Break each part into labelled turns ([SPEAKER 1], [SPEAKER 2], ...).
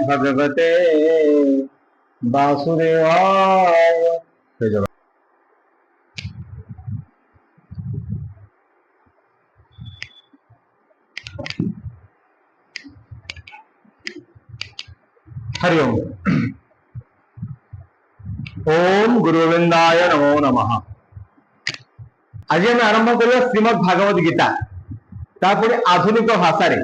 [SPEAKER 1] भगवते वासुदेवाय। हरि ओम। ओम गुरुविंदाय नमो नमः। आज आम आरंभ करिया श्रीमद् भागवत गीता तापुरे आधुनिक भाषा रे।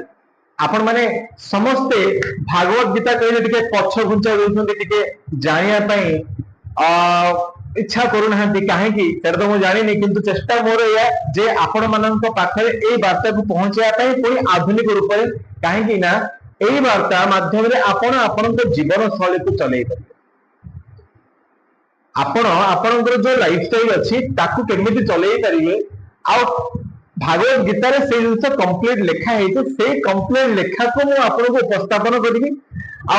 [SPEAKER 1] आपण माने समस्ते भागवत गीता कहले टिके पछ घुंचा देउछन्ती टिके जानिया पई इच्छा करू नाहंती काहे कि तर तो मु जानिनी किंतु चेष्टा मोर या जे आपण मानन पाखरे एई वार्ता को पहुंचाया पई कोई आधुनिक रूप रे काहे कि ना एई वार्ता माध्यम रे आपण आपण जीवन शैली को चलै परिबे। आपण आपनकर जो लाइफस्टाइल अछि ताकू केमिति चलै परिबे आ भागवत गीता रे से जिंस कंप्लीट लेखा है से कंप्लीट लेखा को मु आपन को उपस्थापन करिबी आ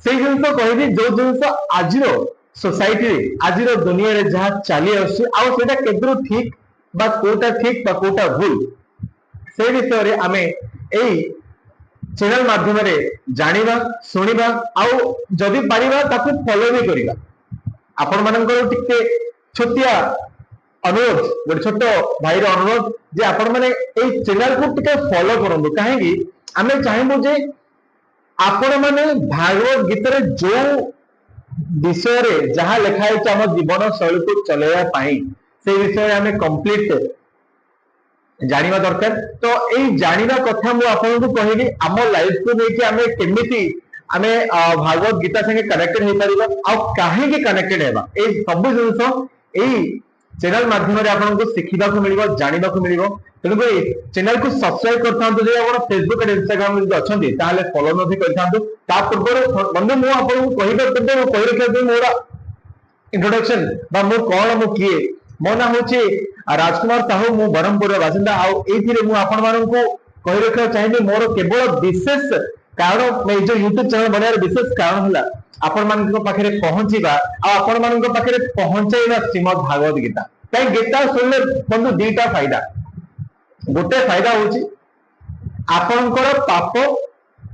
[SPEAKER 1] से जिंस कहबी जो जिंस आजिरो सोसाइटी रे आजिरो दुनिया रे जहा चली आसी आ सेटा केद्रो ठीक बा कोटा भूल से विषय रे आमे एई चैनल माध्यम रे जानिबा सुनिबा आ जदि पारिबा ताकू फॉलो भी करिबा। आपण मानकर टिके छोटिया अनुरोध गोटे छोट भाई अनुरोध जे आपण माने ए चैनल को टिके फॉलो करंदु काहे कि आमे चाहबो जे आपण माने भागवत गीता रे जो विषय रे जहां लिखा है हम जीवन शैली को चलेया पाई से विषय आमे कंप्लीट जानिबा दरकार। तो ए जानिबा कथा मु आपण को कहिबी हम लाइफ को लेके आमे केमिति आमे भागवत गीता संगे कनेक्टेड हे परिबा आ काहे के कनेक्टेड हेबा ए सब जिंस एई चैनल माध्यम रे आपन को सिखिबा को मिलिबो जानिबा को मिलिबो। तेनु चैनल को सब्सक्राइब करथांतु जे आपण फेसबुक एंड इंस्टाग्राम रे अछंती ताले फॉलो न भी करथांतु। ता पूर्व बंधु मु आपन को कहिबा पूर्व मु कहि रखे मोरा इंट्रोडक्शन बा मु कोन मु किए मो नाम होची राजकुमार साहू मु बरहमपुर रा बासिंदा आ एथिरे मु आपन मानन को कहि रखे चाहिए मोर केवल विशेष कारण मैं जो यूट्यूब चैनल बनार विशेष कारण हला आपण मान को पाखरे पहुंचीबा आ आपण मान को पाखरे पहुंचैबा श्रीमद् भागवत गीता। ताई गीता सुनले बंधु दीटा फायदा गोटे फायदा होची आपनकर पाप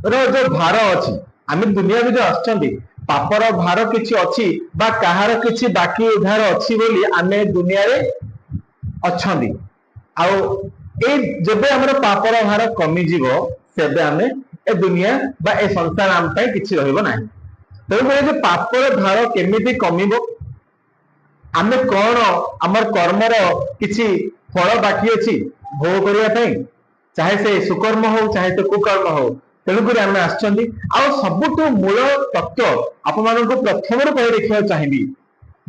[SPEAKER 1] रो जो भार अछि आमे दुनिया में जो आछंती पापर भार किछि अछि बा कहार किछि बाकी उधार अछि बोली आमे दुनिया रे अछंती आ ए जबे हमर पापर भार कमी जीवो सेबे आमे ए दुनिया बा ए संसार आम पई किछि रहइबो नाही। तो पापर भार केमिति कमिबो आमे कोन हमर कर्मर किछि फल बाकी अछि भोग करिया पई चाहे से सुकर्म हो चाहे से कुकर्म हो तेणुक आम आसछंती आ सबुठु मूल तत्व आपण मानक प्रथम रे कहि देखिया चाहिबी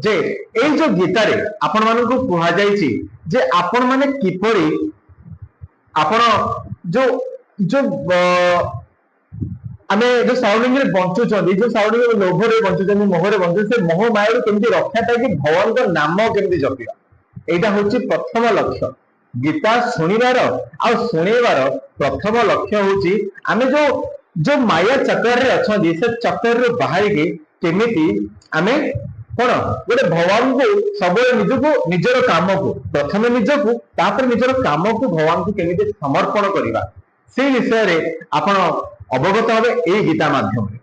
[SPEAKER 1] जे ए जो गीता रे आपण मानक कुहा जाईची जे आपण माने किपरि आपण जो जो आमे जो साउंडिंग रे बंचु छथि जो साउंडिंग रे लोभ रे बंचु छथि मोह रे बंचु से मोह माया केमति रक्षा था कि भगवान का नाम केमति जपिबा एटा होची प्रथम लक्ष्य। गीता सुनिबार आ सुनेबार प्रथम लक्ष्य होची आमे जो जो माया चक्कर रे अछथि से चक्कर रे बाहर के केमिति आमे कोन गोटे भगवान को सब निजर काम को प्रथम निजको तापर निजर काम को भगवान को केमिति समर्पण करिबा से विषय रे आपण अवगत हे ए गीता माध्यम रे।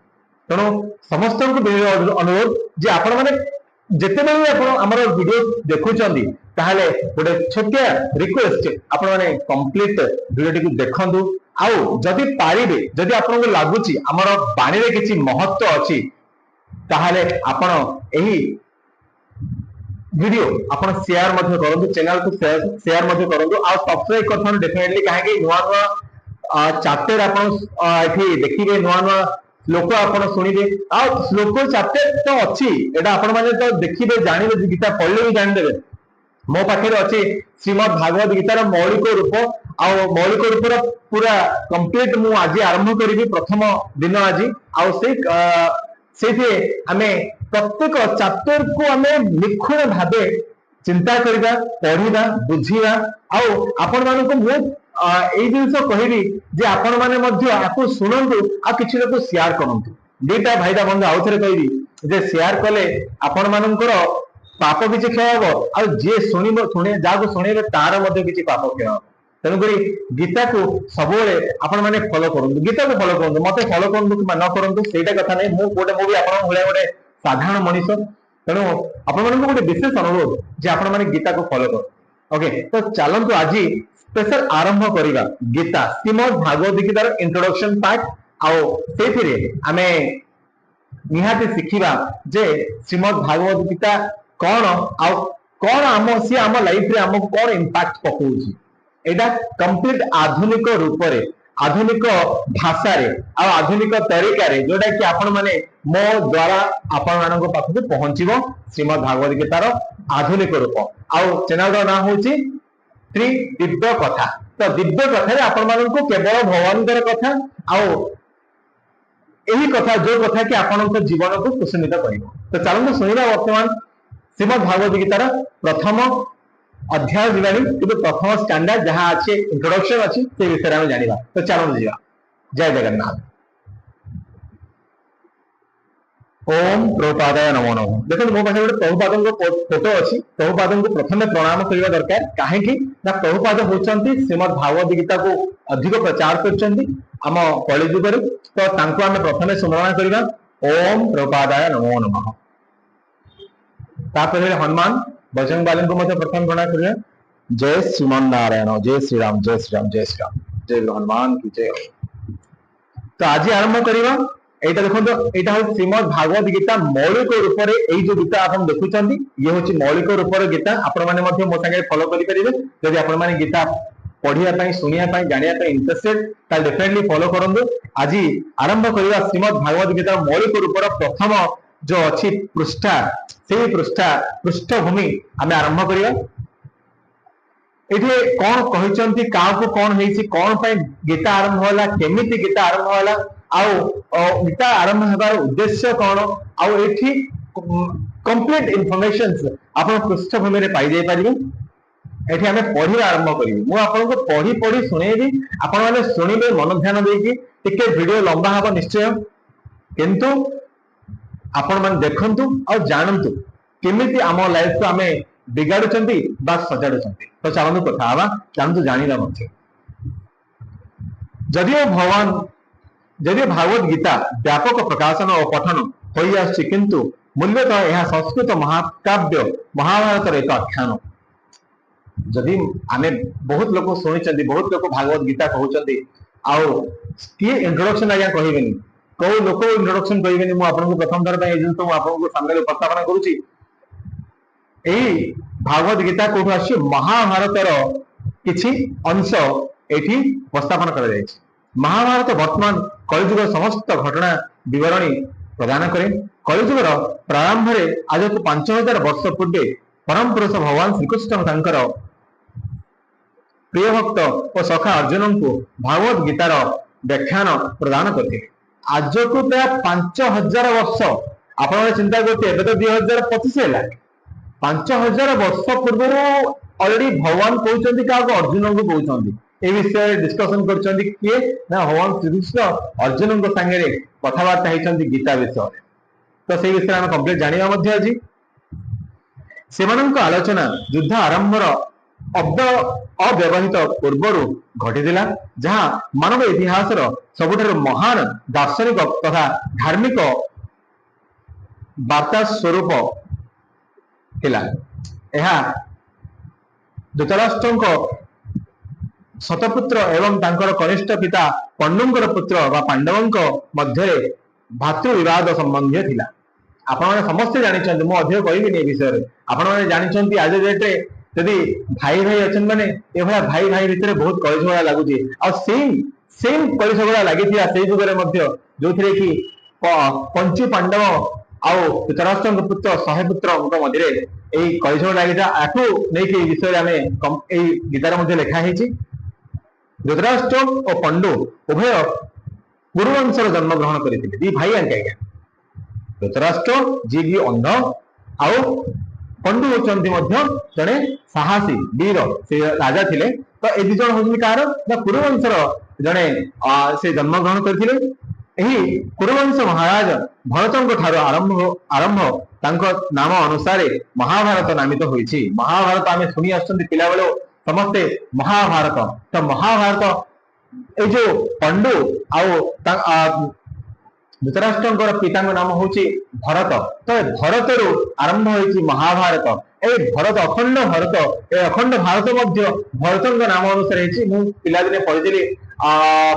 [SPEAKER 1] तेणु समस्त अनुरोध जे आपण माने जेते बेले आपण हमर वीडियो देखुचंदी ताहले गोटे छोटिया रिक्वेस्ट आपण माने कंप्लीट वीडियो टिकु देखंदु आउ जदि पारिबे जदि आपण को लागुची हमर बाणी रे किछि महत्व अछि ताहले आपण एही वीडियो आपण शेयर मध्ये करंदु चैनल को शेयर मध्ये करंदु आ सब्सक्राइब करथन डेफिनेटली काहे कि नुवा नुवा चैप्टर आपण एठी देखिबे नुवा नुवा लोक आपण सुनिबे आ श्लोक चैप्टर तो अछि एटा आपण माने तो देखिबे जानिबे गीता पढले भी जानि देबे मो पाखरे अछि श्रीमद् भागवत गीतार मौलिक रूप आ मौलिक रूपर पूरा कंप्लीट मु आज आरंभ करिबी प्रथम दिन आज आ से आमे प्रत्येक चैप्टर को आमे निखुण भाबे चिंता करिबा पढिबा बुझिबा आ आपण मानको मु एई जिंस कहिबी जे आपण माने मध्य आको सुनंतु आ किछि लोक शेयर करंतु दुईटा भाईटा बंधु आउ थरे कहिबी जे शेयर कले आपण मानकर पाप किछि क्षय हो आ जे सुनिबो सुने जाको सुनेबे तार मध्य किछि पाप क्षय हो तेणुक गीता को सब आपण मैंने फॉलो करूँ, गीता को फॉलो करूँ, मत फॉलो करूँ कि न करूँ से कथा नहीं। मुझे भी आप गोटे साधारण मनीष, तेणु आपण गोटे विशेष अनुरोध जे आपण मैंने गीता को फॉलो करूँ। ओके, तो चलतु आज स्पेशल आरंभ करवा गीता श्रीमद् भागवत गीतार इंट्रोडक्शन पार्ट आमे निहाती शिखिबा जे श्रीमद् भागवत गीता कौन आउ कौन आम सी आम लाइफ रे आम कौन इंपैक्ट पकाउछि। एटा कंप्लीट आधुनिक रूप रे, आधुनिक भाषा रे आ आधुनिक तरीका रे जोटा कि आपण माने मो द्वारा आपण मानक पाखु पहुंचीबो श्रीमद् भागवत गीतार आधुनिक रूप। आउ चैनल रो नाम होछि श्री दिव्य कथा। तो दिव्य कथा रे आपण मानक केवल भगवान कथा आउ यही कथा जो कथा कि आपण जीवन को कुसुमित करिवो। तो चलନ୍ତୁ सुनिबा वर्तमान श्रीमद् भागवत गीतार प्रथम अध्याय जीवानी कि प्रथम स्टैंडर्ड जहां अच्छे इंट्रोडक्शन अच्छी से विषय में जानिबा। तो चलନ୍ତୁ जीवा। जय जगन्नाथ। ओम प्रभुपादाय नमो नमः। देखो मो पाखे गोटे प्रभुपाद फोटो अच्छी, प्रभुपाद को प्रथम प्रणाम करवा दरकार। कहीं ना प्रभुपाद होचंती श्रीमद् भागवत गीता को अधिक प्रचार करचंती आम कलिजुग रे। तो तांको आमे प्रथम स्मरण करवा ओम प्रभुपादाय नमो नमः। तापर हनुमान बजरंग बाली को मध्य प्रथम प्रणाम करिए। जय श्रीमान नारायण, जय श्री राम, जय श्री राम, जय श्री राम, जय हनुमान की जय। तो आज आरंभ करवा एटा देखो, एटा हो श्रीमद् भागवत गीता मौलिक रूप रे एई जो गीता आपण देखुचंती ये होची मौलिक रूप रे गीता। आपण माने मध्य मो संगे फॉलो करि परिबे। जदि आपण माने गीता पढ़िया पई, सुनिया पई, जानिया पई इंटरेस्टेड ताल डेफिनेटली फॉलो करंदु। आज आरंभ करवा श्रीमद् भागवत गीता मौलिक रूप रे प्रथम जो अच्छी पृष्ठा से पृष्ठभूमि आम आरंभ करवा। ये कौन कहते क्या कौन है, कौन पर गीता आरंभ होला, केमिति गीता आरंभ होला, आउ गीता आरंभ होबार उद्देश्य कौन, आउ एठी कंप्लीट इनफॉरमेशंस आपण पृष्ठभूमि रे पाई जाय परिबे। एठी आमे पढ़िबा आरंभ करिबे। मु आपन को पढ़ी पढ़ी सुनेबी, आपण माने सुनिबे मन ध्यान देकी। टिके वीडियो लंबा हबो निश्चय, किंतु आपण मान देखंतु और जानंतु केमिति आम लाइफ को आमे बिगाडुचंती बा सजाडुचंती। तो चलंतु कथा आवा, जानंतु जानिला मते। जदियो भागवत गीता व्यापक प्रकाशन और पठन होई आछि, किंतु मूल्यतः यह संस्कृत महाकाव्य महाभारत एक आख्यान। जदि आमे बहुत लोग सुनिचंती, बहुत लोग भागवत गीता कहउचंती, आउ किए इंट्रोडक्शन आया कहिबेनी, कौ लोक इंट्रोडक्शन कहिबेनी। मु आपन को प्रथम थर पे एजेंट तो आपन को सामने उपस्थापन करूची। एही भागवत गीता कोठो आछि, महाभारत रो किछि अंश एठी उपस्थापन करा जायछि। महाभारत वर्तमान कलिजुग समस्त घटना विवरणी प्रदान करे। कलिजुग रो प्रारंभ रे आज 5000 वर्ष पूर्वे परम पुरुष भगवान श्रीकृष्ण तांकर प्रिय भक्त और सखा अर्जुन को भागवत गीतार व्याख्यान प्रदान करते। आज को प्राय 5000 वर्ष आप चिंता करते, एवं तो 2025 है, 5000 वर्ष पूर्व ऑलरेडी भगवान कहते क्या अर्जुन को कहते ए विषय डिस्कसन करछंती किए ना भगवान श्रीकृष्ण अर्जुन को संगे कथबार्ता होती गीता विषय। तो से विषय आम कंप्लीट जानिबा मध्ये अछि। सेमानंक आलोचना युद्ध आरंभर अव्यवहित पूर्वर घटीला, जहां मानव इतिहास सबुठारु महान दार्शनिक तथा धार्मिक वार्ता स्वरूप थिला। यह धृतराष्ट्र शतपुत्र एवं तांकर कनिष्ठ पिता पंडुंकर पुत्र वा पांडवंक मध्य भातृ विवाद संबंधी थिला। आपण माने समस्त जानिछन्ती, मु अधिक कहबिनी ए विषय रे। आपण माने जानिछन्ती आज डेट रे यदि भाई भाई अछन माने ए भला भाई भाई भितर बहुत कलिझगड़ा लागुची। आ सेम कलिझगड़ा लागिथिया सेई जुगरे मध्य जोथिरे कि पंचु पांडव आउ धृतराष्ट्र पुत्र सहपुत्र मध्य एई कलिझगड़ा लागिथा। आठु नै कि विषय आमे एई गीतार मध्य लिखा हेछि। धृतराष्ट्र और पंडु उभय कुरुवंशर जन्म ग्रहण करथिले। दी भाई आंके धृतराष्ट्र जी की अंध आउ पंडु होचंती मध्य जने साहसी वीर से राजा थिले। तो ए दि जण होचंती कार ना कुरुवंशर जने से जन्म ग्रहण करथिले। एही कुरुवंश महाराज भरतंक ठारो आरंभ तांको नाम अनुसार महाभारत नामित होईछि। महाभारत आमे सुनी आछंती पिला बेलो समस्ते महाभारत तो महाभारत ये जो पंडु आउ धृतराष्ट्र पिता नाम हूँ भरत तो भरत रु आरंभ हो महाभारत ए भरत अखंड भारत ए अखंड भारत भरत नाम अनुसार पिलादिने पढ़ी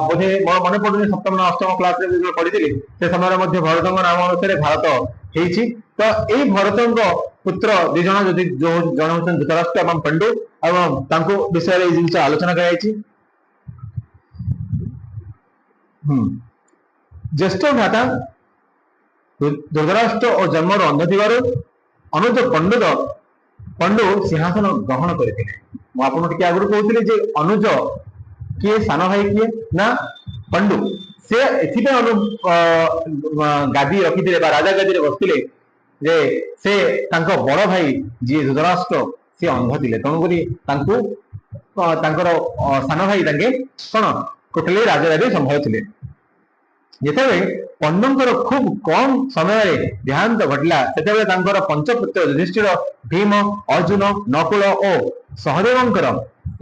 [SPEAKER 1] बोधे मोर मन पड़े सप्तम अष्टम क्लास पढ़ी से समय भरत नाम अनुसार भारत होती तो यही भरत पुत्र दिज जो जन हूँ धृतराष्ट्र और पंडु और विषय जिन आलोचना कर ज्येष्ठ भ्राता धृतराष्ट्र और जन्म अंध थी अनुज पंडु सिंहासन ग्रहण करते आगुरी कहते अनुज किए सान भाई किए ना पंडु से गादी रखी राजा गादी बसते जे से बड़ भाई जी धृतराष्ट्र सी अंध थे तेणुकर सान भाई कौन टोटाली राजगादी संभालुले जिते पंडुंकर खूब कम समय देहांत घटला से पंचपुत्र युधिष्ठिर भीम अर्जुन नकुल और सहदेवंकर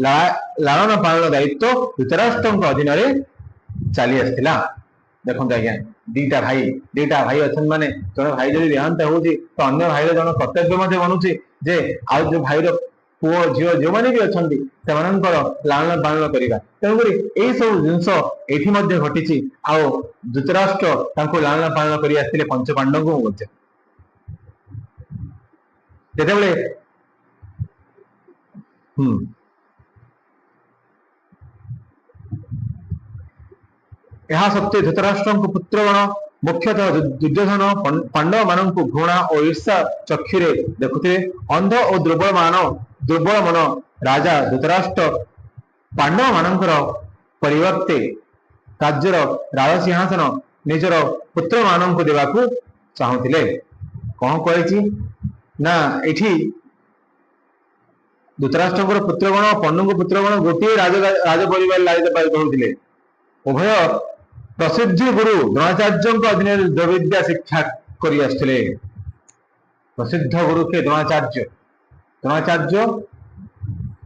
[SPEAKER 1] लालन पालन दायित्व धृतराष्ट्र अधीन चली आसला देखो आज्ञा दीटा भाई अच्छा माने जन भाई जब देहांत हो तो अन्य भाई जन कर्तव्य बनूची जे आज जो भाई पुओ झील जो मैंने भी अच्छा से लालन पालन करवा तेणुक यही सब जिनस ये घटी आउ धृतराष्ट्र लालन पालन कर पंच पांडव को जिते सत्वे धृतराष्ट्र पुत्रगण मुख्यतः दुर्योधन पांडव मान घृणा और ईर्षा चक्षुरे देखुते अंध और दुर्बल मन राजा धृतराष्ट्र पांडव मानकर परिवर्ते राज्यर राज सिंहासन निजर पुत्र मान देवा चाहूले कौन कही ना ये धृतराष्ट्र पुत्रगण पंडु पुत्रगण गोटे राज परिवार कहते उभय प्रसिद्ध गुरु द्रोणाचार्य अधीन द्रविद्या शिक्षा कर प्रसिद्ध गुरु के द्रोणाचार्य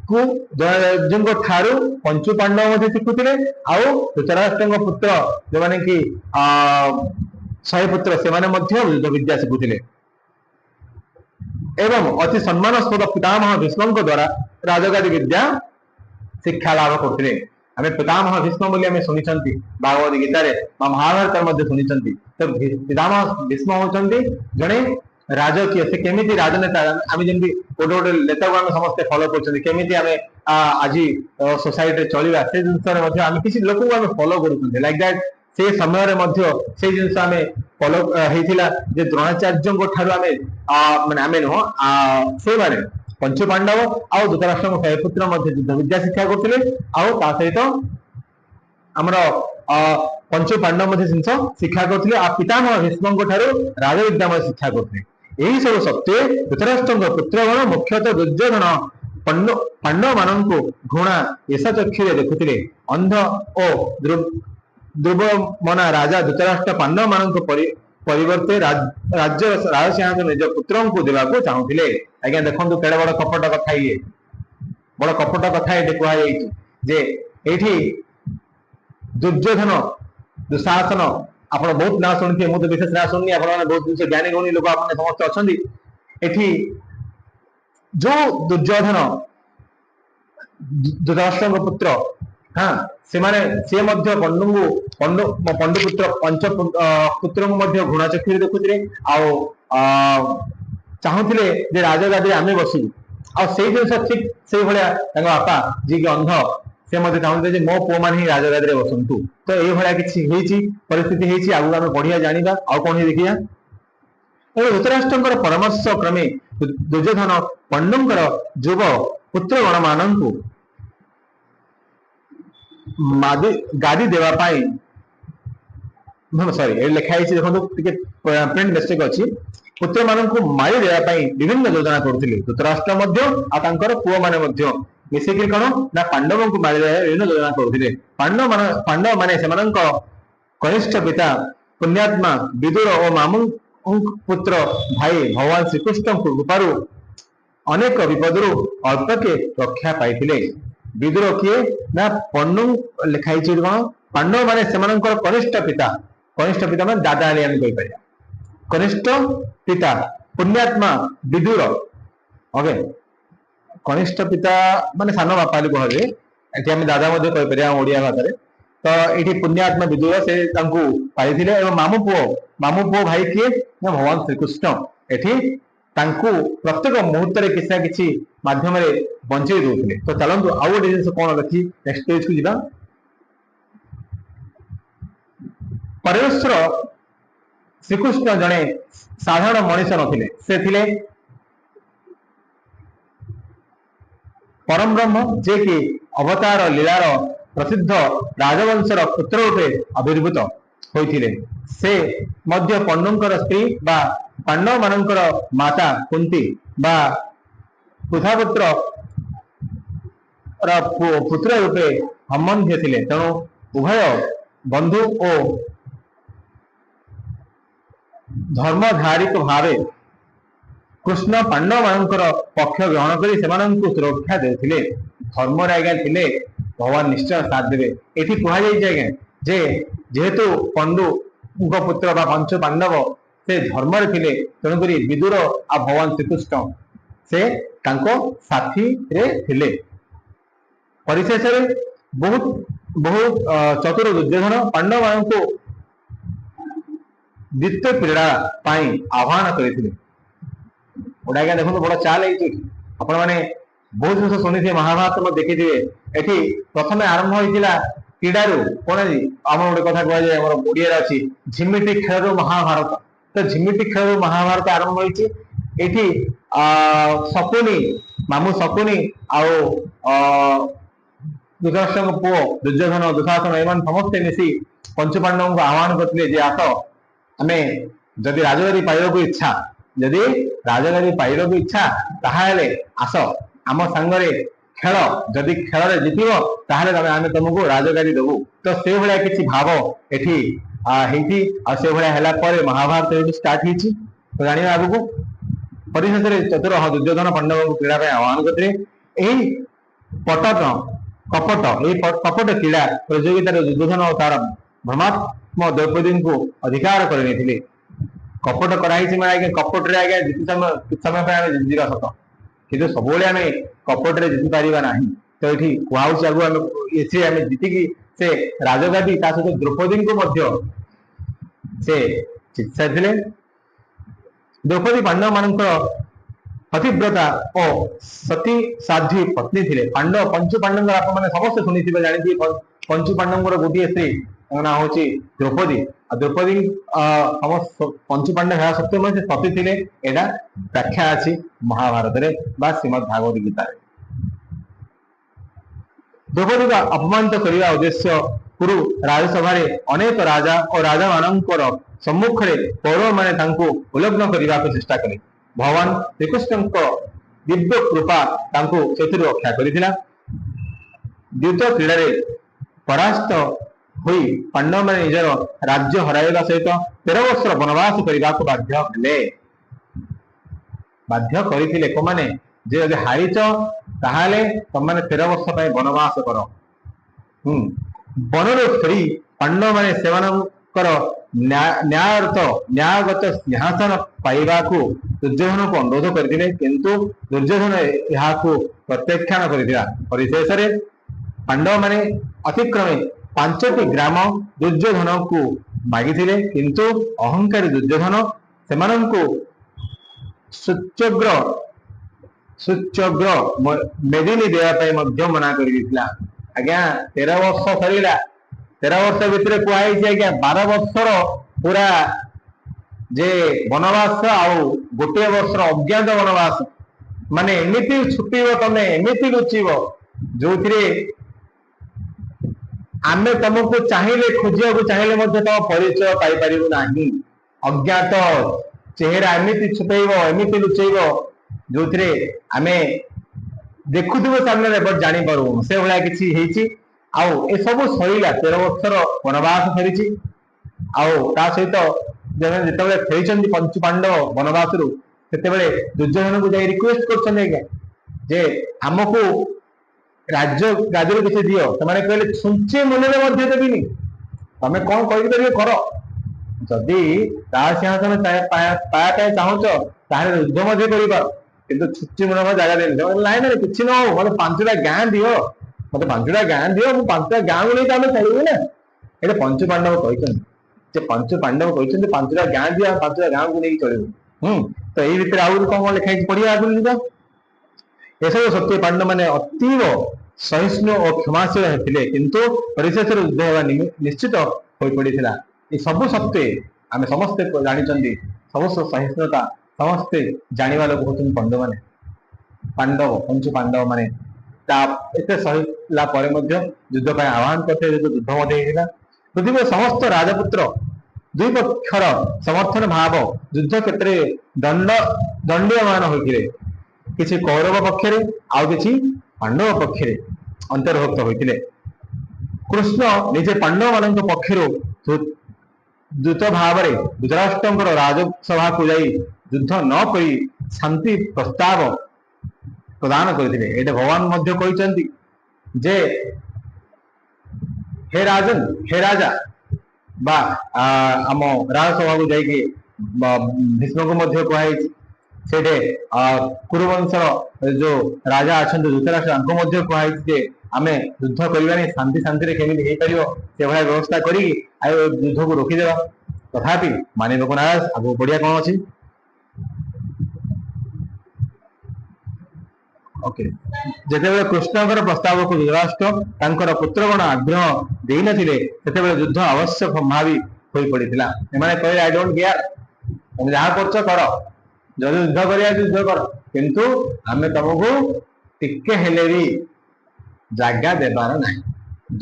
[SPEAKER 1] को द्रोणाचार्य ठारू पंचु पांडव शिखुले आउ धृतराष्ट्र पुत्र जो माने कि 100 पुत्र से युद्ध विद्या शिखुले एवं अति सम्मानस्पद पितामह भीष्म द्वारा राजगादी विद्या शिक्षा लाभ करते आम पितामह भीष्म बोली शुनी भागवत गीतार महाभारत शुनी तो पितामह भीष्म होती जड़े राजकीय से केमी राजनेता आम जमी गोटे गोटे नेता को समस्ते फॉलो कर आज सोसाइटी चलवा से जिन किसी लोक फॉलो कर लाइक दैट से समय से जिन आम फॉलो होता द्रोणाचार्य ठार आम नुह से माने पंच पांडव आउ धृतराष्ट्र पुत्र युद्ध विद्या शिक्षा करते सहित आमर पंच पांडव जिन शिक्षा करते पितामह भीष्म राज विद्या शिक्षा करते यही सब सत्वे धृतराष्ट्र पुत्रगण मुख्यतः दुर्योधन पांडव मान घृणा ऐसा चक्षुरे देखुले अंध और दुर्बल मना राजा धृतराष्ट्र पांडव मान परिवर्ते राज्य राज सिंहासन निज पुत्र को देवाक चाहूले आज्ञा देखो केड़े बड़ कपट कथा ये बड़ कपट कथा ये कहुजे ये दुर्योधन दुशासन आप बहुत ना शुणी मुझे विशेष ना शुणी आप बहुत जिन ज्ञानी गुणी लोक आप समस्त अच्छा जो दुर्योधन धृतराष्ट्र पुत्र हाँ से पंडुपुत्र पंच पुत्र घृणा चक्षुरे देखुले चाहूले राजगादी आम बसू आई जिन ठीक से भाया बापा जी की अंध से चाहते मो पुओ मैंने ही राजगादी बसतु तो ये किसी परिस्थिति आगे आम बढ़िया जाना आउ कौन देखिया धृतराष्ट्र परामर्श क्रमे दुर्योधन पंडुंकर युव पुत्रगण मानू गादी देवाई सॉरी लिखाई देखो प्रिंट मिस्टेक अच्छी पुत्र मान मारी देवाई विभिन्न योजना करते धृतराष्ट्र पुओ मैंने मिसिक कौन ना पांडव को मारी विभिन्न योजना करते पांडव माने कनिष्ठ पिता पुण्यात्मा विदुर और मामू पुत्र भाई भगवान श्रीकृष्ण कृपारू अनेक विपद अल्पके रक्षा पाई। विदुर किए ना पन्नु लिखाई कौन पांडव माने सेमानंकर कनिष्ठ पिता माने दादा आली आम कहि कनिष्ठ पिता पुण्यात्मा विदुर। ओके कनिष्ठ पिता माने सान बापा कहले एठी हम दादा मध्ये कहि परिया ओडिया भाषा तो ये पुण्यात्मा विदुर से पाई और मामू पुओ भाई किए ना भगवान श्रीकृष्ण एठी प्रत्येक मुहूर्त किसी ना कि मध्यम बंचे दूसरे। तो चलतु आउ गोटे जिन कौन अच्छी नेक्स्ट पेज को जीवा। परमेश्वर श्रीकृष्ण जड़े साधारण मनीष नथिले से थिले परम ब्रह्म जे कि अवतार लीलार प्रसिद्ध राजवंशर पुत्र रूपे आविर्भूत होइथिले। से मध्य पंडुंकर स्त्री बा पांडव मानकर माता कुंती बा पुथापुत्र पुत्र रूपे संबंध्य थिले। तेणु उभय बंधु और धर्मधारिक भावे कृष्ण पांडव मानकर पक्ष ग्रहण करी सेमानंकु सुरक्षा देथिले। धर्म आज्ञा थिले भगवान निश्चय साथ देवे। एठी कहा जाय आज्ञा जे जेहेतु पंडु पुत्र बा पंच पांडव से धर्म रे थिले तेणु करी विदुर आ भगवान श्रीकृष्ण से तांको साथी रे थिले। परिशेष रे बहुत बहुत चतुर दुर्योधन पांडव मानकु द्वितीय क्रीड़ा पाई आह्वान करथिले। ओडा आज्ञा देखो बड़ चाल आपण माने बहुत जिन शुणी महाभारत में देखी थे। एठी प्रथम आरंभ होइतिला क्रीडारू कौन आम गोटे कथा कह ओडिया अच्छी झिमिटी खेल महाभारत। तो झिमिटी खेल महाभारत आरंभ होइछि एठी शकुनी मामू शकुनी आउ धृतराष्ट्र पुओ दुर्योधन दुशासन एमान समस्ते मिसी पंचपांडव को आह्वान करते जे आस आमे जदि राजगादी पाइबाकू इच्छा जदि राजगादी पाइबाकू इच्छा ताहाले आस आम सांगरे खेल जदि खेल रे जितिबो ताहाले आमे तुमको राजगादी देबू। तो से भलिया किछि भाव एठी हेति आ से भलिया हैला परे महाभारत एठी स्टार्ट हिछि। तो जानिबा आगुको परिशेष रे चतुर दुर्योधन पांडव को क्रीड़ा पे आह्वान करते। एही पटक कपट एही कपट क्रीड़ा प्रतियोगिता दुर्योधन और तार ब्रह्मात्म द्रौपदी को अधिकार कर नेथिले। कपट कराई माने कपट रे आगे जिति समय पे आमे जितिरा सत किंतु सब आम कपट रे जीति पारिबा नाही। तो ये कहूँ आगु आम एसे जीतिकी से राजगादी ता सहित द्रौपदी को मध्य से चिकित्सा थे। द्रौपदी पांडव मानकर पतिव्रता और सती साध्वी पत्नी थे। पांडव पंचु पांडव आप मैंने समस्त शुणी थे जानी पंचु पांडव गोटे स्त्री ना हूँ द्रौपदी। द्रौपदी पंचु पांडव है सत्य में सती थे एटा व्याख्या अच्छी महाभारत रे बा श्रीमद भागवत गीता। द्रौपदी का अपमानित करने उद्देश्य कुरु राजसभा अनेक राजा और राजा मानकर सम्मुख में कौरव मैंने उल्लग्न करने को चेष्टा कले। भगवान श्रीकृष्ण दिव्य कृपा से रक्षा करथिला। द्वितीय क्रीड़ा परास्त हुई पांडव मैंने निजर राज्य हराइबा सहित 13 वर्ष वनवास करने को बाध्य करथिले। को माने जे यदि हारिच ताहाले तमने 13 वर्ष पय वनवास कर। वन फेरी पांडव मैंने सेमानकर न्यायार्थ न्यायगत सिंहासन पाइबा को दुर्योधन को अनुरोध करथिले किंतु दुर्योधन यहा को प्रत्याख्यान करथिला। परिशेष रे पांडव मैंने अतिक्रमे 5टी ग्राम दुर्योधन को मागिथिले किंतु अहंकारी दुर्योधन सेमानंको सुच्यग्र मेदिनी देवाई मना कर। आज्ञा 13 वर्ष सरला 13 वर्ष भितर कहुई आज्ञा 12 वर्षर पूरा जे वनवास आउ गोटे वर्षर अज्ञात वनवास माने एमिति छुपीब तमे एमिति लुचिब जो आमे तुमको चाहिए खोजिया को चाहिए तुम परिचय पाइपर ना। अज्ञात चेहरा एमती छुपेब एमती लुचेब जो आमे देखुव सामने बट जापर से भाया कि आउ ए सब सरला 13 वर्षर वनवास सरी। आउ ता सहित जिते फेरी पंचु पांडव वनवास ସେତେବେଳେ ଦୁର୍ଯ୍योधन को जाई रिक्वेस्ट करछन आज्ञा जे हमको राज्य किसी दियो ସେମାନେ କହିଲେ ଛୁଞ୍ଚେ ମୂଲ୍ୟରେ ମଧ୍ୟ ଦେବିନି ତମେ କଣ କରିପାରିବେ କର ଯଦି ତା ସିଂହାସନ ପାଇବା ପାଇଁ ଚାହୁଁଛ ତାହେଲେ ଯୁଦ୍ଧ ମଧ୍ୟ କରିପାର କିନ୍ତୁ ଛୁଞ୍ଚେ ମୂଲ୍ୟ ଜାଗା ଦେନି ନାଇଁ ନାଇଁ କିଛି ନ ହଉ ମତେ 5ଟା ଗାଁ ଦିଅ ମତେ 5ଟା ଗାଁ ଦିଅ ମୁଁ 5ଟା ଗାଁକୁ ନେଇକି ଆମେ ଚଳିବୁ ନା ଏଇଟା ପଞ୍ଚୁ ପାଣ୍ଡବ କହିଛନ୍ତି ଯେ ପଞ୍ଚୁ ପାଣ୍ଡବ କହିଛନ୍ତି 5ଟା ଗାଁ ଦିଅ 5ଟା ଗାଁକୁ ନେଇକି ଚଳିବୁ ତ ଏଇ ଭିତରେ ଆହୁରି କଣ ଲେଖା ହେଇଛି ପଢିବା ଆଗରୁ ଯିବା ଏସବୁ ସତ୍ୟ ପାଣ୍ଡବ ମାନେ ଅତୀବ ସହିଷ୍ଣୁ ଓ କ୍ଷମାଶୀଳ ହେଥିଲେ କିନ୍ତୁ ପରିଶେଷରେ ଯୁଦ୍ଧ ହେବା ନିଶ୍ଚିତ ହୋଇ ପଡିଥିଲା ଏ ସବୁ ସତ୍ୟ ଆମେ ସମସ୍ତେ ଜାଣିଛନ୍ତି ସମସ୍ତ ସହିଷ୍ଣୁତା ସମସ୍ତେ ଜାଣିବା ଲୋକ ହଉଛନ୍ତି ପାଣ୍ଡବ ପଞ୍ଚୁ ପାଣ୍ଡବ ମାନେ ତା ଏତେ ସହିଲା ପରେ ମଧ୍ୟ ଯୁଦ୍ଧ ପାଇଁ ଆହ୍ୱାନ କରିଥିଲେ ଯୁଦ୍ଧ ମଧ୍ୟ ହେଇଥିଲା ପୃଥିବୀର ସମସ୍ତ ରାଜପୁତ୍ର ଦୁଇ ପକ୍ଷର ସମର୍ଥନ ଭାବ ଯୁଦ୍ଧ କ୍ଷେତ୍ରରେ ଦଣ୍ଡୀୟମାନ ହୋଇଥିଲେ କିଛି କୌରବ ପକ୍ଷରେ ଆଉ କିଛି ପାଣ୍ଡବ ପକ୍ଷରେ ଅନ୍ତର୍ଭୁକ୍ତ ହୋଇଥିଲେ କୃଷ୍ଣ ନିଜେ ପାଣ୍ଡବ ମାନଙ୍କ ପକ୍ଷରୁ ଦୂତ ଭାବରେ ଧୃତରାଷ୍ଟ୍ରଙ୍କର ରାଜସଭାକୁ ଯାଇ ଯୁଦ୍ଧ ନ କରି ଶାନ୍ତି ପ୍ରସ୍ତାବ ପ୍ରଦାନ କରିଥିଲେ ଏଇଟା ଭଗବାନ ମଧ୍ୟ କହିଛନ୍ତି ଯେ हे राजन हे राजा बा आम राजसभा को जाइए भीष्म को मध्य कहुई से कुरुवंशर जो राजा अच्छा धृतराष्ट्र कहुई आम युद्ध करवानी शांति शांति केमी हो पार से भाई व्यवस्था कर युद्ध को रोकीदेवा तथापि मानिब को नाराज आगे बढ़िया कौन अच्छी ओके जेतेबेले कृष्णकर प्रस्ताव को धृतराष्ट्र पुत्रगण आग्रह दे नथिले सेतेबेले युद्ध अवश्य भावी होई पड़िथिला एमाने कहले आई डोंट केयर तुम जहां करछ कर जदि युद्ध करिया युद्ध कर किंतु आमे तुमको टिके हेले भी जागा देबार नाही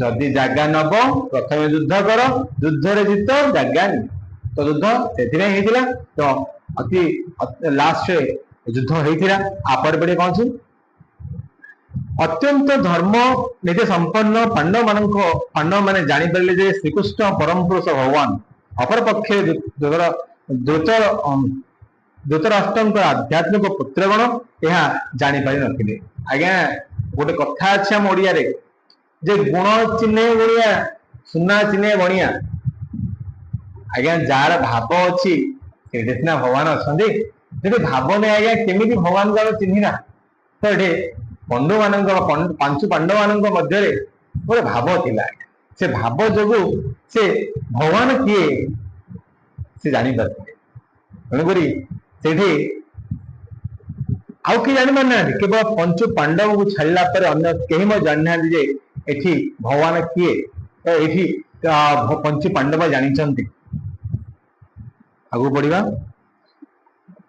[SPEAKER 1] जदि जागा नब प्रथम युद्ध कर युद्ध रे जीत जागा नहीं तो युद्ध सेथिरे हेतिला तो अति लास्ट युद्ध हेतिला आपर पड़े कौन सी अत्यंत धर्म नीति संपन्न पांडव माने जानी पारे जे श्रीकृष्ण परम पुरुष भगवान अपर पक्षे धृतराष्ट्र आध्यात्मिक पुत्रगण यह जापारि नथिले आज्ञा गोटे कथा अच्छे आम ओडिया रे जे गुण चिन्हे बणिया सुना चिन्हे बणिया आज्ञा जार भाव अच्छी से सिना भगवान अच्छा भाव नहीं आज्ञा केमी भगवान को चिन्हना तो ये पंडु मान पांचु पांडव मान मध्य गोटे भाव थिला से भाव जो से भगवान किए से जानी पारते तेणुकरी से आउ कि जानी पारना केवल पंचु पांडव को छाड़ा पर अन्य कहीं जाना जे एठी भगवान किए तो ये पंचु पांडव जानी आगु बढ़िया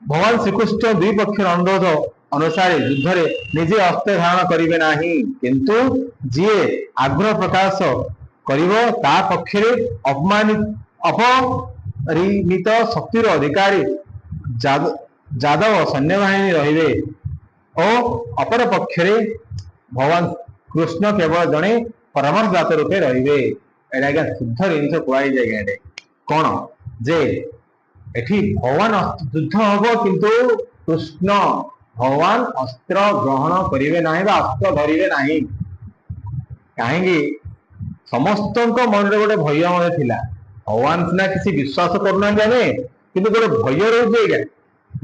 [SPEAKER 1] भगवान श्रीकृष्ण दुई पक्ष अनुरोध अनुसार युद्ध रे निजे अस्त्र धारण करिवे नाही किंतु जी आग्रह प्रकाश करिवो ता पक्षरे अपरिमित शक्तिर अधिकारी जादव सैन्य बाहिनी रहिबे और अपर पक्षरे भगवान कृष्ण केवल जड़े परामर्शदाता रूपे रहिबे एटा आज्ञा शुद्ध जिनिस कुआई जाए कौन जे एठी भगवान युद्ध हब किंतु कृष्ण भगवान अस्त्र ग्रहण करेंगे ना अस्त्र धरवे ना कहीं समस्त मन में गोटे भय थिला भगवान सीना किसी विश्वास करना कि गोटे भय रोचे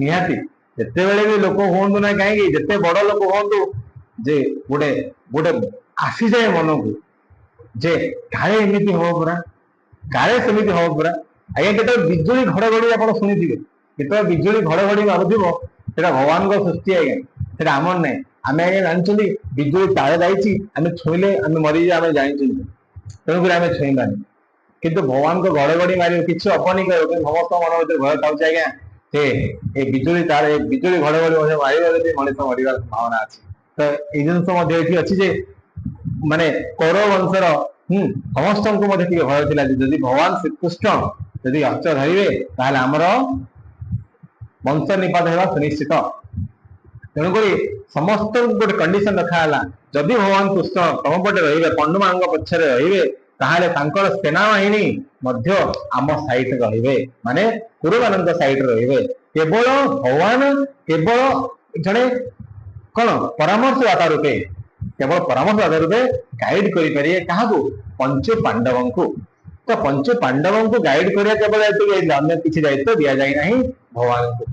[SPEAKER 1] निहाती जिते बड़े भी लोक हूँ ना कहीं जिते बड़ लोक हूँ जे गोटे गोटे आसी जाए मन को जे काले एमती हम परा काले सेमती हम परा आज्ञा केत बिजुली घड़घड़ी आप शुणी केत बिजुली घड़घड़ी मारुव से भगवान को सृष्टि आज्ञा से आमर ना आम आज्ञा जानते बिजुली ताले जाइए आम छुईले आम मरीजे आम जानी तेणुक आम छुईबानी किंतु भगवान को घड़घड़ी मार किसी अपनी कर समस्त मन भर पाँच आज्ञा से बिजुली तार बिजुली घड़घड़ी मारे मनीष मरवार संभावना अच्छी तो ये जिन अच्छी माने कौरव वंशर समस्त को भय था जदि भगवान श्रीकृष्ण जदि अस्त्र धरवे ताहले आमर वंश निपात होगा सुनिश्चित तेणुक समस्त गोटे कंडीशन रखा जदि भगवान कृष्ण तम पटे रे पंडु मान पछरे रे ताहाले तांकर सेनाबाहिनी मध्य आम साइट रहिबे माने कुरुवानंद साइट रहिबे केवल भगवान केवल जड़े कौन परामर्शदाता रूपे केवल परामर्शदाता रूपे गाइड करि परिए काहाकू पंच पांडवों को तो पंच पांडवों को गाइड करिया केवल दायित्व अन्य किसी दायित्व दिया जाए नहीं भगवान को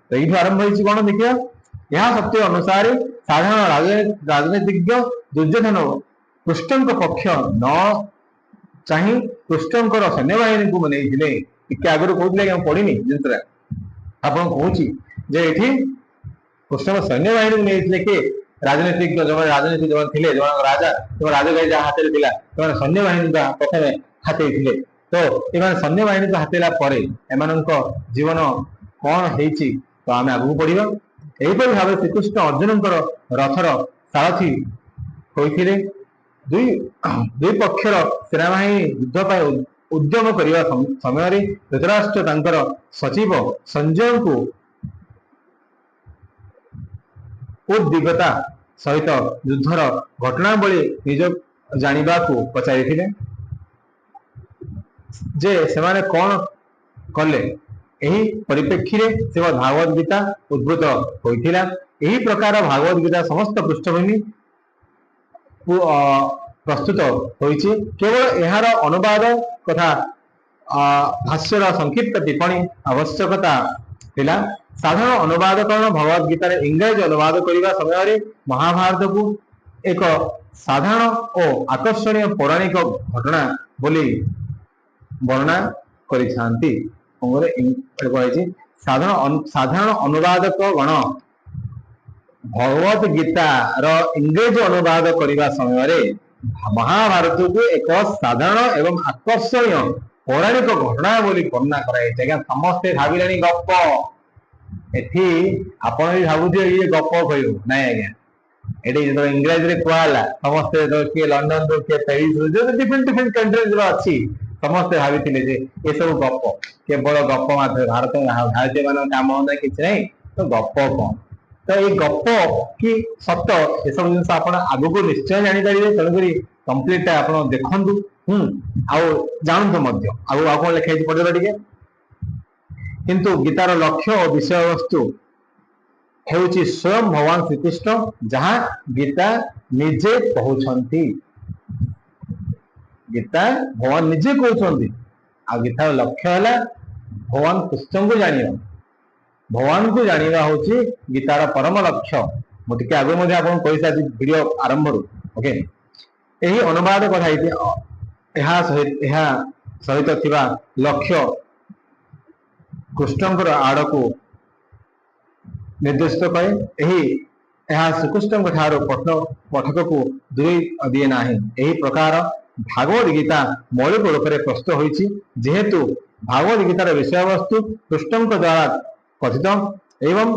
[SPEAKER 1] तो ये आरंभ होइछि कोन देखिया यह सत्य अनुसार साधारण राजनीतिज्ञ दुर्योधन कृष्ण पक्ष न चाही कृष्णकर सैन्यबाहिनी को मनेइथिले टिके आगु कहउथिले कि पढ़िनी जिंतरा आपन कहूची जे एठी कृष्ण सैन्यबाहिनी को नेइथिले के राजनीतिज्ञ जो राजनीति जो थिले जो राजा तो राजगाई जा हाथे थिला तो सैन्यबाहिनी का प्रथमे हाथे थिले तो एमान सैन्यबाहिनी को हाथेला परे एमानक जीवन कौन हेइची तो आमे आगु पढ़िबा एहिपरि भावे श्रीकृष्ण अर्जुनकर रथर सारथी होइथिले दुई पक्षर सेनाबाहिनी युद्ध पाई उद्यम करने समय धृतराष्ट्र तांकर सचिव संजय को उद्विग्नता सहित युद्धर घटनावली निज जानिबा को पचारिथिले जे सेमाने कौन कले एही परिप्रेक्षी रे से भागवत गीता उद्भूत होइथिला एही प्रकार भागवत गीता समस्त पृष्ठभूमि प्रस्तुत होइछि केवल एहार अनुवाद तथा भाष्यर संक्षिप्त टिप्पणी आवश्यकता थिला साधारण अनुवादकरण भगवत गीतार इंग्रजी अनुवाद करने समय महाभारत को एक साधारण और आकर्षणीय पौराणिक घटना बोली वर्णना करिथांती साधारण अनुवादक गण भगवत गीतार इंग्रजी अनुवाद करने समय महाभारत को एक साधारण एवं आकर्षणीय पौराणिक घटना बोली वर्णना कराई समस्ते भाविले गप एठी आपण भी भाबुथे ये गप कहू नाई आज्ञा एटी जो इंग्रजी रे कहला समस्ते किए लंडन तो किए पेरिस जो डिफरेंट डिफरेंट कंट्रीज रो अछि समस्ते भाविथिले जे ए सब गप केवल गप मात्र भारतीय मान काम होना किछ नहीं तो गप कौन तो ये गप कि सत्य ये सब जिन आप आगु को निश्चय जानीपारे तेणुक कम्प्लीट आप देखु जानतु आगु आ कौन लिखाई पढ़ेगा टे किंतु गीतार लक्ष्य और विषय वस्तु हेउची स्वयं भगवान श्रीकृष्ण जहाँ गीता निजे कहउछंती गीता भगवान निजे कहउछंती आ गीतार लक्ष्य है भगवान कृष्ण को जानिबा भगवान को जानिबा होची गीतार परम लक्ष्य मोटे आगे मध्य आपन कहि साथी वीडियो आरंभ रू ओके एही अनुवाद कथाइते एहा सहित थिबा लक्ष्य कृष्णकर आड़ को निर्देशित करे श्रीकृष्ण ठार पठक को दूरे दिए ना यही प्रकार भागवत गीता मौलिक रूप से प्रस्तुत होइछि जेहेतु भागवत गीतार विषय वस्तु कृष्ण द्वारा कथित एवं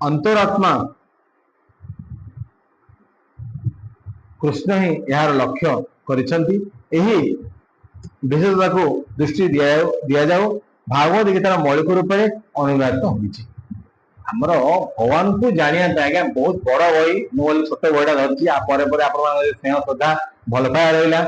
[SPEAKER 1] अंतरात्मा कृष्ण ही यार लक्ष्य करिसंती एही विशेषता को दृष्टि दिया जाओ भागवत गीतार मौलिक रूप से अनुवाद होइछि हमर भगवान को जानिया आज्ञा बहुत बड़ बही मुझे छोट बहीटा धरती आप स्नेह श्रद्धा भल पाया रहा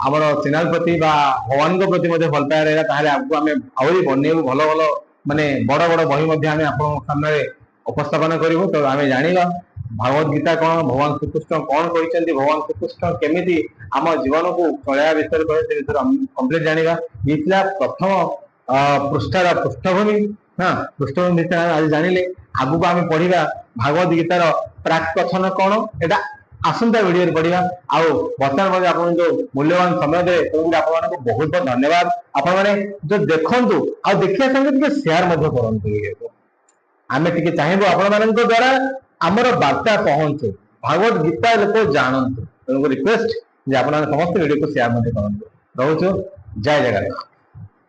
[SPEAKER 1] आमर चैनल प्रति भगवान प्रति भल पाया रहा आगे आम आहरी बनइबू भल भल माने बड़ बड़ बही आप सामने उपस्थापन करूँ तो आम जाना भागवत गीता कौन भगवान श्रीकृष्ण कौन कहते भगवान श्रीकृष्ण केमी आम जीवन को चलया विषय कम्प्लीट जाना ये प्रथम पृष्ठार पृष्ठभूमि हाँ पृष्ठभूमि आज जानिले आगु आम पढ़ा भागवत गीतार प्राक कथन कौन एटा आसंता वीडियो पढ़ा आउ बर्तमान आप जो मूल्यवान समय दे आप बहुत बहुत धन्यवाद आपण मैंने जो देखु आ देखिया संगे शेयर करूँ आम टे चाहबू आपण द्वारा आमर वार्ता पहुंचे भागवत गीता लोग जानतु तेणुक रिक्वेस्ट जे आप समस्त वीडियो को शेयर करूँ रोचु जय जगन्नाथ।